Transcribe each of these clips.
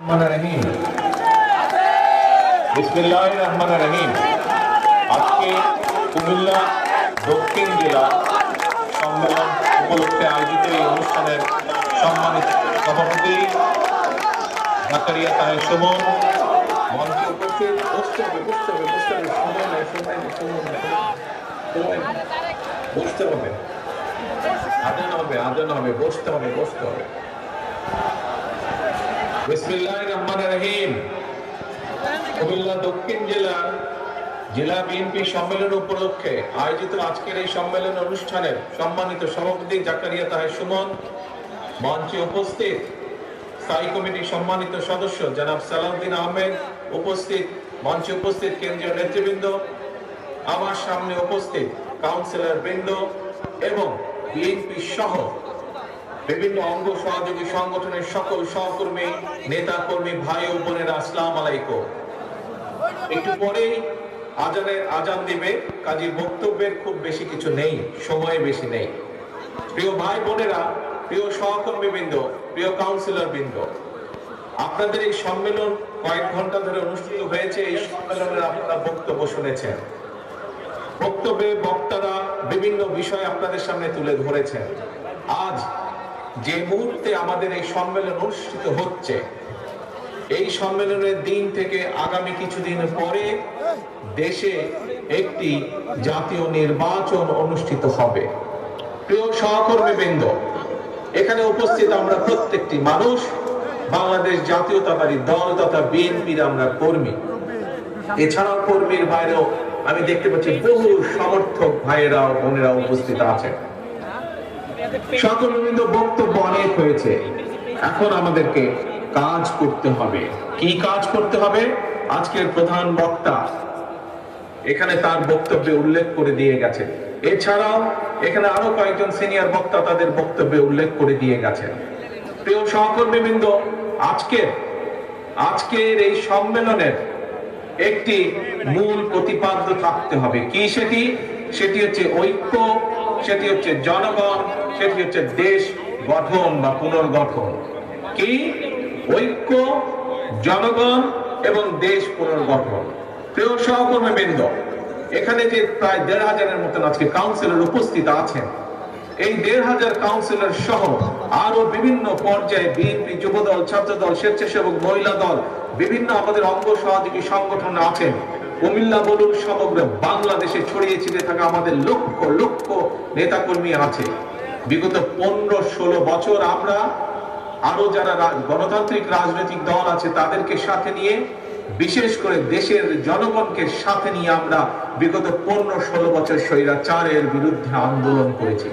রহিম বিসমিল্লাহির রহমানির রহিম। আজকে কুমিল্লা দক্ষিণ জেলা সম্মেলন উপলক্ষে আয়োজিত এই অনুষ্ঠানের সম্মানিত সভাপতি জাকারিয়া তাহের সুমন মঞ্চে উপস্থিত। বসতে হবে, আজান হবে, বসতে হবে। বিসমিল্লাহির রহমানির রহিম। কুমিল্লা দক্ষিণ জেলা বিএনপি সম্মেলন উপলক্ষে আয়োজিত আজকের এই সম্মেলন অনুষ্ঠানের সম্মানিত সভাপতি জাকারিয়া তাহের সুমন, মঞ্চে উপস্থিত স্থায়ী কমিটির সম্মানিত সদস্য জনাব সালাউদ্দিন আহমেদ উপস্থিত, মঞ্চে উপস্থিত কেন্দ্রীয় নেতৃবৃন্দ, আমার সামনে উপস্থিত কাউন্সিলর বৃন্দ এবং বিএনপি সহ বিভিন্ন অঙ্গ সহযোগী সংগঠনের সকল সহকর্মী, নেতা কর্মী, ভাই ও বোনেরা, আসসালামু আলাইকুম। একটু পরেই আজান দিবে, কাজী বক্তব্যের খুব বেশি কিছু নেই, সময় বেশি নেই। প্রিয় ভাই বোনেরা, প্রিয় সহকর্মী বৃন্দ, প্রিয় কাউন্সিলর বৃন্দ, আপনাদের এই সম্মেলন কয়েক ঘন্টা ধরে অনুষ্ঠিত হয়েছে। এই সম্মেলনের আপনারা বক্তব্য শুনেছেন। বক্তব্যে বক্তারা বিভিন্ন বিষয় আপনাদের সামনে তুলে ধরেছেন। আজ যে মুহূর্তে আমাদের এই সম্মেলন অনুষ্ঠিত হচ্ছে, এই সম্মেলনের দিন থেকে আগামী কিছুদিন পরে দেশে একটি জাতীয় নির্বাচন অনুষ্ঠিত হবে। প্রিয় সহকর্মীবৃন্দ, এখানে উপস্থিত আমরা প্রত্যেকটি মানুষ বাংলাদেশ জাতীয়তাবাদী দল তথা বিএনপির আমরা কর্মী। এছাড়াও কর্মীর বাইরেও আমি দেখতে পাচ্ছি বহু সমর্থক ভাইয়েরা ও বোনেরা উপস্থিত আছেন। সহকর্মীবৃন্দ, বক্তব্য অনেক হয়েছে, এখন আমাদেরকে কাজ করতে হবে। কি কাজ করতে হবে? আজকের প্রধান বক্তা এখানে তার বক্তব্যে উল্লেখ করে দিয়ে গেছেন। এছাড়াও এখানে আরো কয়েকজন সিনিয়র বক্তা তাদের বক্তব্যে উল্লেখ করে দিয়ে গেছেন। প্রিয় সহকর্মীবৃন্দ, আজকের এই সম্মেলনের একটি মূল প্রতিপাদ্য থাকতে হবে। কি সেটি হচ্ছে ঐক্য, সেটি হচ্ছে জনগণ, সেটি হচ্ছে দেশ গঠন বা পুনর্গঠন। কি? ঐক্য, জনগণ এবং দেশ পুনর্গঠন। প্রিয় সহকর্মীবৃন্দ, এখানে যে প্রায় ১৫০০-এর মতন আজকে কাউন্সিলর উপস্থিত আছেন, এই ১৫০০ কাউন্সিলর সহ আরো বিভিন্ন পর্যায়ে বিএনপি, যুবদল, ছাত্রদল, স্বেচ্ছাসেবক, মহিলা দল, বিভিন্ন আমাদের অঙ্গ সহযোগী সংগঠন আছেন। কুমিল্লা বলুন, সমগ্র বাংলাদেশে ছড়িয়ে ছিটে থাকা আমাদের লক্ষ লক্ষ নেতাকর্মী আছে। বিগত ১৫-১৬ বছর আমরা আরো যারা গণতান্ত্রিক রাজনৈতিক দল আছে তাদেরকে সাথে নিয়ে, বিশেষ করে দেশের জনগণকে সাথে নিয়ে আমরা বিগত ১৫-১৬ বছর স্বৈরাচারের বিরুদ্ধে আন্দোলন করেছি।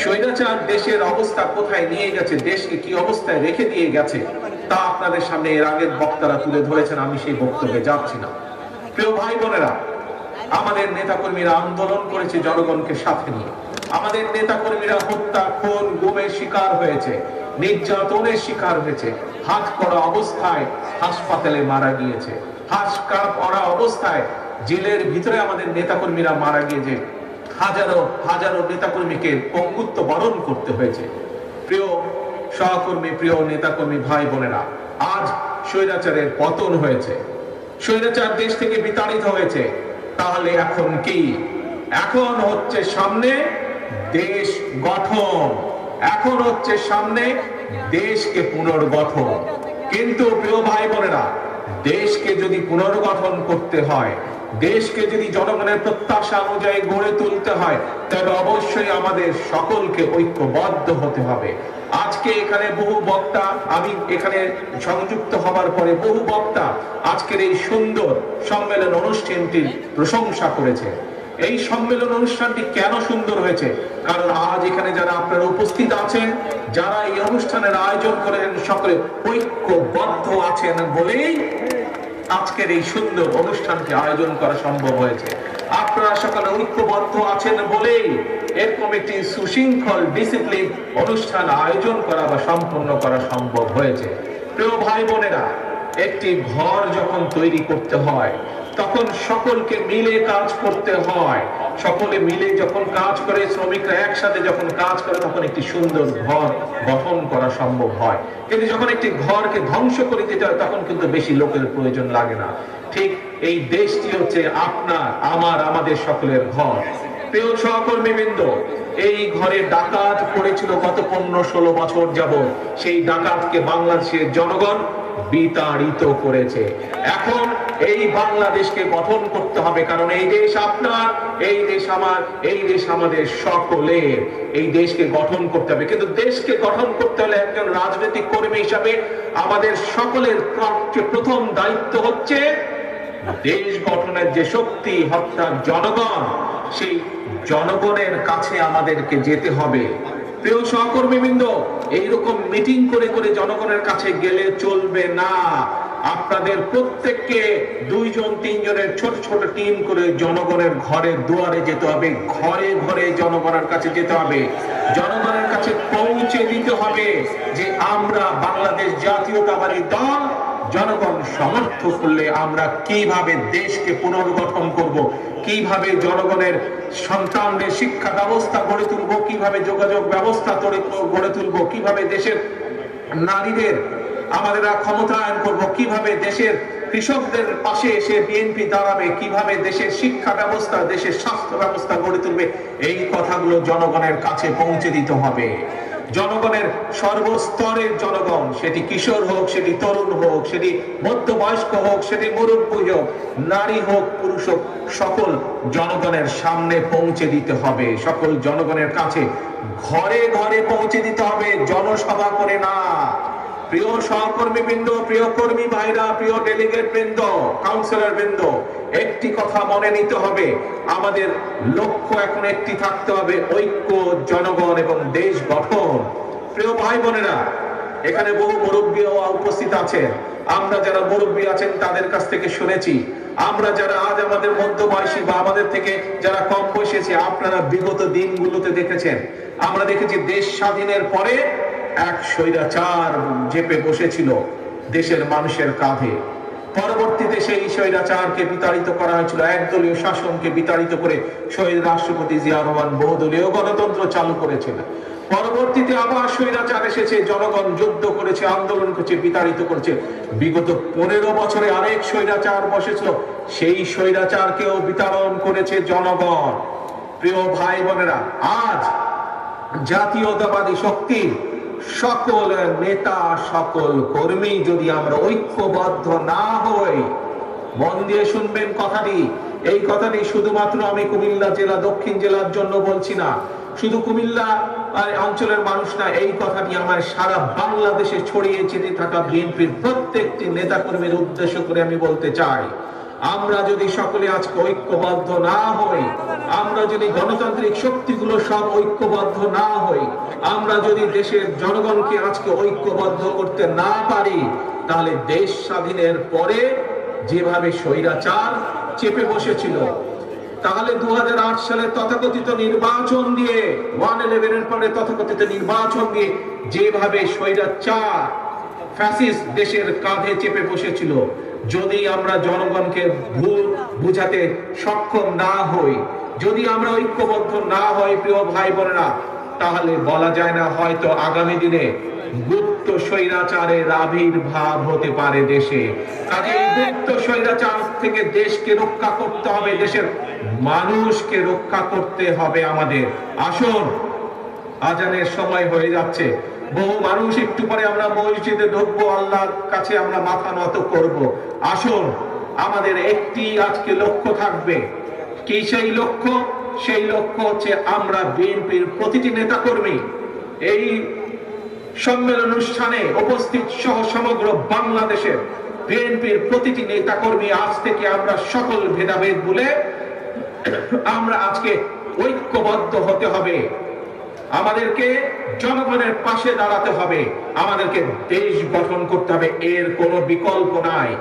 স্বৈরাচার দেশের অবস্থা কোথায় নিয়ে গেছে, দেশকে কি অবস্থায় রেখে দিয়ে গেছে, তা আপনাদের সামনে এর আগের বক্তারা তুলে ধরেছেন, আমি সেই বক্তব্যে যাচ্ছি না। প্রিয় ভাই বোনেরা, আমাদের নেতাকর্মীরা আন্দোলন করেছে জনগণকে সাথে নিয়ে। আমাদের নেতাকর্মীরা হত্যা, খুন, গুমের শিকার হয়েছে, নির্যাতনের শিকার হয়েছে, হাত করা অবস্থায় হাসপাতালে মারা গিয়েছে, হাসকারা অবস্থায় জেলের ভিতরে আমাদের নেতাকর্মীরা মারা গিয়েছে, হাজারো নেতাকর্মীকে পঙ্গুত্ব বরণ করতে হয়েছে। প্রিয় সহকর্মী, প্রিয় নেতাকর্মী ভাই বোনেরা, আজ স্বৈরাচারের পতন হয়েছে, স্বৈরাচার দেশ থেকে বিতাড়িত হয়েছে। তাহলে এখন কি? এখন হচ্ছে সামনে দেশ গঠন, এখন হচ্ছে সামনে দেশকে পুনর্গঠন। কিন্তু প্রিয় ভাই বোনেরা, দেশকে যদি পুনর্গঠন করতে হয়, দেশকে যদি জনগণের প্রত্যাশা অনুযায়ী গড়ে তুলতে হয়, তবে অবশ্যই আমাদের সকলকে ঐক্যবদ্ধ হতে হবে। আজকে এখানে বহু বক্তা, আমি এখানে সংযুক্ত হবার পরে বহু বক্তা আজকের এই সুন্দর সম্মেলন অনুষ্ঠানটির প্রশংসা করেছে। এই সম্মেলন অনুষ্ঠানটি কেন সুন্দর হয়েছে? কারণ আজ এখানে যারা আপনারা উপস্থিত আছেন, যারা এই অনুষ্ঠানের আয়োজন করেন, সকলে ঐক্যবদ্ধ আছেন বলেই আজকের এই সুন্দর অনুষ্ঠানকে আয়োজন করা সম্ভব হয়েছে। আপনারা সকলে ঐক্যবদ্ধ আছেন বলেই এরকম একটি সুশৃঙ্খল ডিসিপ্লিন অনুষ্ঠান আয়োজন করা বা সম্পন্ন করা সম্ভব হয়েছে। প্রিয় ভাই বোনেরা, একটি ঘর যখন তৈরি করতে হয়, তখন সকলকে মিলে কাজ করতে হয়। সকলে মিলে যখন কাজ করে, শ্রমিকরা একসাথে যখন কাজ করে, তখন একটি সুন্দর ঘর গঠন করা সম্ভব হয়। কিন্তু যখন একটি ঘরকে ধ্বংস করে দিতে হয়, তখন কিন্তু বেশি লোকের প্রয়োজন লাগে না। ঠিক এই দেশটি হচ্ছে আপনার, আমার, আমাদের সকলের ঘর। প্রিয় সহকর্মীবৃন্দ, এই ঘরে ডাকাত পড়েছিল গত 15-16 বছর যাবত। সেই ডাকাতকে বাংলাদেশের জনগণ বিতাড়িত করেছে। এখন এই বাংলাদেশকে গঠন করতে হবে, কারণ এই দেশ আপনার, এই দেশ আমার, এই দেশ আমাদের সকলের। এই দেশকে গঠন করতে হবে, কিন্তু দেশকে গঠন করতে হলে একজন রাজনৈতিক কর্মী হিসাবে আমাদের সকলের প্রথম দায়িত্ব হচ্ছে দেশ গঠনের যে শক্তি হত্যার জনগণ, সেই জনগণের কাছে আমাদেরকে যেতে হবে। প্রিয় সহকর্মীবৃন্দ, এইরকম মিটিং করে করে জনগণের কাছে গেলে চলবে না। আপনাদের প্রত্যেককে 2 জন 3 জনের ছোট ছোট টিম করে জনগণের ঘরে দুয়ারে যেতে হবে, ঘরে ঘরে জনগণের কাছে যেতে হবে, জনগণের কাছে পৌঁছে দিতে হবে যে আমরা বাংলাদেশ জাতীয়তাবাদী দল জনগণ সমর্থন করলে আমরা কিভাবে দেশকে পুনর্গঠন করব, কিভাবে জনগণের সন্তানদের শিক্ষা ব্যবস্থা গড়ে তুলব, কিভাবে যোগাযোগ ব্যবস্থা গড়ে তুলব, কিভাবে দেশের নারীদের আমাদের ক্ষমতায়ন করব, কিভাবে দেশের কৃষকদের পাশে এসে বিএনপি দাঁড়াবে, কিভাবে দেশের শিক্ষা ব্যবস্থা, দেশের স্বাস্থ্য ব্যবস্থা গড়ে তুলবে, এই কথাগুলো জনগণের কাছে পৌঁছে দিতে হবে। জনগণের সর্বস্তরের জনগণ, সেটি কিশোর হোক, সেটি তরুণ হোক, সেটি মধ্যবয়স্ক হোক, সেটি মুরব্বী হোক, নারী হোক, পুরুষ হোক, সকল জনগণের সামনে পৌঁছে দিতে হবে, সকল জনগণের কাছে ঘরে ঘরে পৌঁছে দিতে হবে, জনসভা করে না। প্রিয় সহকর্মী বৃন্দ, প্রিয় কর্মী ভাইরা, প্রিয় ডেলিগেট বৃন্দ, কাউন্সিলর বৃন্দ, একটি কথা মনে নিতে হবে, আমাদের লক্ষ্য এখন একটি থাকতে হবে, ঐক্য, জনগণ এবং দেশ গঠন। প্রিয় ভাই বোনেরা, এখানে বহু মুরব্বী উপস্থিত আছেন। আমরা যারা মুরব্বী আছেন তাদের কাছ থেকে শুনেছি, আমরা যারা আজ আমাদের মধ্যবয়সী বা আমাদের থেকে যারা কম বয়সী আছে, আপনারা বিগত দিনগুলোতে দেখেছেন, আমরা দেখেছি দেশ স্বাধীনের পরে এক স্বৈরাচার চেপে বসেছিল দেশের মানুষের কাঁধে। পরবর্তীতে সেই স্বৈরাচারকে বিতাড়িত করা হয়েছিল, একদলীয় শাসনকে বিতাড়িত করে শহীদ রাষ্ট্রপতি জিয়া রহমান বহুদলীয় গণতন্ত্র চালু করেছিলেন। পরবর্তীতে আবার স্বৈরাচার এসেছে, জনগণ যুদ্ধ করেছে, আন্দোলন করেছে, বিতাড়িত করেছে। বিগত 15 বছরে আরেক স্বৈরাচার বসেছিল, সেই স্বৈরাচারকেও বিতাড়ন করেছে জনগণ। প্রিয় ভাই বোনেরা, আজ জাতীয়তাবাদী শক্তির সকল নেতা, সকল কর্মী যদি আমরা ঐক্যবদ্ধ না হই, মন দিয়ে শুনবেন কথাটি, এই কথাটি শুধুমাত্র আমি কুমিল্লা জেলা, দক্ষিণ জেলার জন্য বলছি না, শুধু কুমিল্লা অঞ্চলের মানুষ না, এই কথাটি আমার সারা বাংলাদেশে ছড়িয়ে ছিটিয়ে থাকা বিএনপির প্রত্যেকটি নেতা কর্মীর উদ্দেশ্য করে আমি বলতে চাই, আমরা যদি সকলে আজকে ঐক্যবদ্ধ না হই, আমরা যদি গণতান্ত্রিক শক্তিগুলো সব ঐক্যবদ্ধ না হই, আমরা যদি দেশের জনগণকে আজকে ঐক্যবদ্ধ করতে না পারি, তাহলে দেশ স্বাধীনের পরে যেভাবে স্বৈরাচার চেপে বসেছিল, তাহলে 2008 সালে তথাকথিত নির্বাচন দিয়ে, 1/11 এর পরে তথাকথিত নির্বাচন দিয়ে যেভাবে স্বৈরাচার ফ্যাসিস্ট দেশের কাঁধে চেপে বসেছিল, যদি আমরা জনগণকে ভুল বুঝাতে সক্ষম না হই, যদি আমরা ঐক্যবদ্ধ না হই, প্রিয় ভাই বোনেরা, তাহলে বলা যায় না, হয়তো আগামী দিনে গুপ্ত স্বৈরাচারের আবির্ভাব হতে পারে দেশে। কাজে এই গুপ্ত স্বৈরাচার থেকে দেশকে রক্ষা করতে হবে, দেশের মানুষকে রক্ষা করতে হবে আমাদের। আসুন, আজানের সময় হয়ে যাচ্ছে, বহু মানুষ একটু পরে আমরা মসজিদে ঢুকবো, আল্লাহর কাছে আমরা মাথা নত করব। আসুন, আমাদের একটি আজকে লক্ষ্য থাকবে। কি সেই লক্ষ্য? সেই লক্ষ্য হচ্ছে আমরা বিএনপির প্রতিটি নেতাকর্মী এই সম্মেলন অনুষ্ঠানে উপস্থিত সহ সমগ্র বাংলাদেশের বিএনপির প্রতিটি নেতাকর্মী আজ থেকে আমরা সকল ভেদাভেদ ভুলে আমরা আজকে ঐক্যবদ্ধ হতে হবে, আমাদেরকে জনগণের পাশে দাঁড়াতে হবে, আমাদেরকে দেশ গঠন করতে হবে, এর কোনো বিকল্প নাই।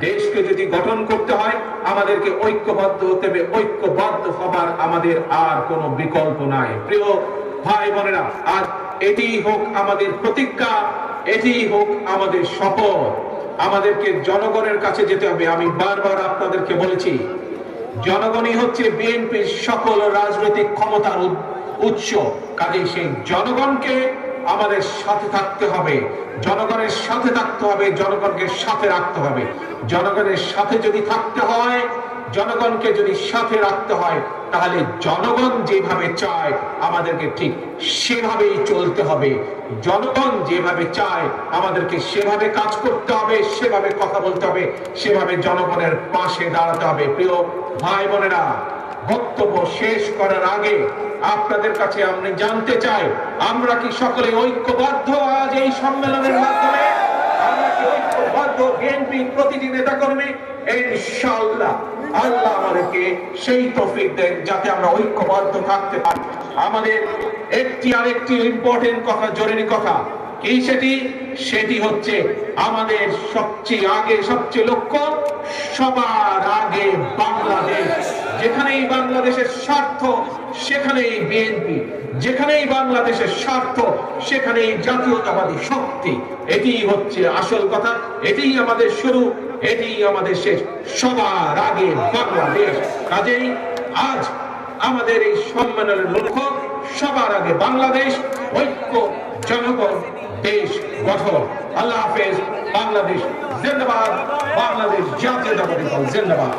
দেশকে যদি গঠন করতে হয় আমাদেরকে ঐক্যবদ্ধ হতে হবে, ঐক্যবদ্ধ হবার আমাদের আর কোনো বিকল্প নাই। প্রিয় ভাই বোনেরা, আজ এটি হোক আমাদের প্রতিজ্ঞা, এটি হোক আমাদের শপথ। আমাদেরকে জনগণের কাছে যেতে হবে। আমি বারবার আপনাদেরকে বলেছি, জনগণই হচ্ছে বিএনপির সকল রাজনৈতিক ক্ষমতার উৎস। কাজেই সেই জনগণকে আমাদের সাথে থাকতে হবে, জনগণের সাথে থাকতে হবে, জনগণকে সাথে রাখতে হবে। জনগণের সাথে যদি থাকতে হয়, জনগণকে যদি সাথে রাখতে হয়, তাহলে জনগণ যেভাবে চায় আমাদেরকে ঠিক সেভাবেই চলতে হবে। জনগণ যেভাবে চায় আমাদেরকে সেভাবে কাজ করতে হবে, সেভাবে কথা বলতে হবে, সেভাবে জনগণের পাশে দাঁড়াতে হবে। প্রিয় ভাই বোনেরা, বক্তব্য শেষ করার আগে আপনাদের কাছে আমি জানতে চাই, আমরা কি সকলে ঐক্যবদ্ধ আজ এই সম্মেলনের মাধ্যমে? আমরা কি ঐক্যবদ্ধ? বিএনপি প্রতিটি নেতাকর্মী ইনশাআল্লাহ আল্লাহ আমাদেরকে সেই তৌফিক দেন যাতে আমরা ঐক্যবদ্ধ থাকতে পারি। আমাদের আরেকটি ইম্পর্টেন্ট কথা, জরুরি কথা কি সেটি হচ্ছে আমাদের সবচেয়ে লক্ষ্য সবার আগে বাংলাদেশ। যেখানেই বাংলাদেশের স্বার্থ সেখানেই বিএনপি, যেখানেই বাংলাদেশের স্বার্থ সেখানেই জাতীয়তাবাদী শক্তি। এটি হচ্ছে আসল কথা, এটি আমাদের শুরু, এটি আমাদের শেষ। সবার আগে বাংলাদেশ। কাজেই আজ আমাদের এই সম্মেলনের লক্ষ্য সবার আগে বাংলাদেশ, ঐক্য, জনগণ, দেশ গঠন। আল্লাহ হাফেজ। বাংলাদেশ জিন্দাবাদ। বাংলাদেশ জাতীয়তাবাদী দল জিন্দাবাদ।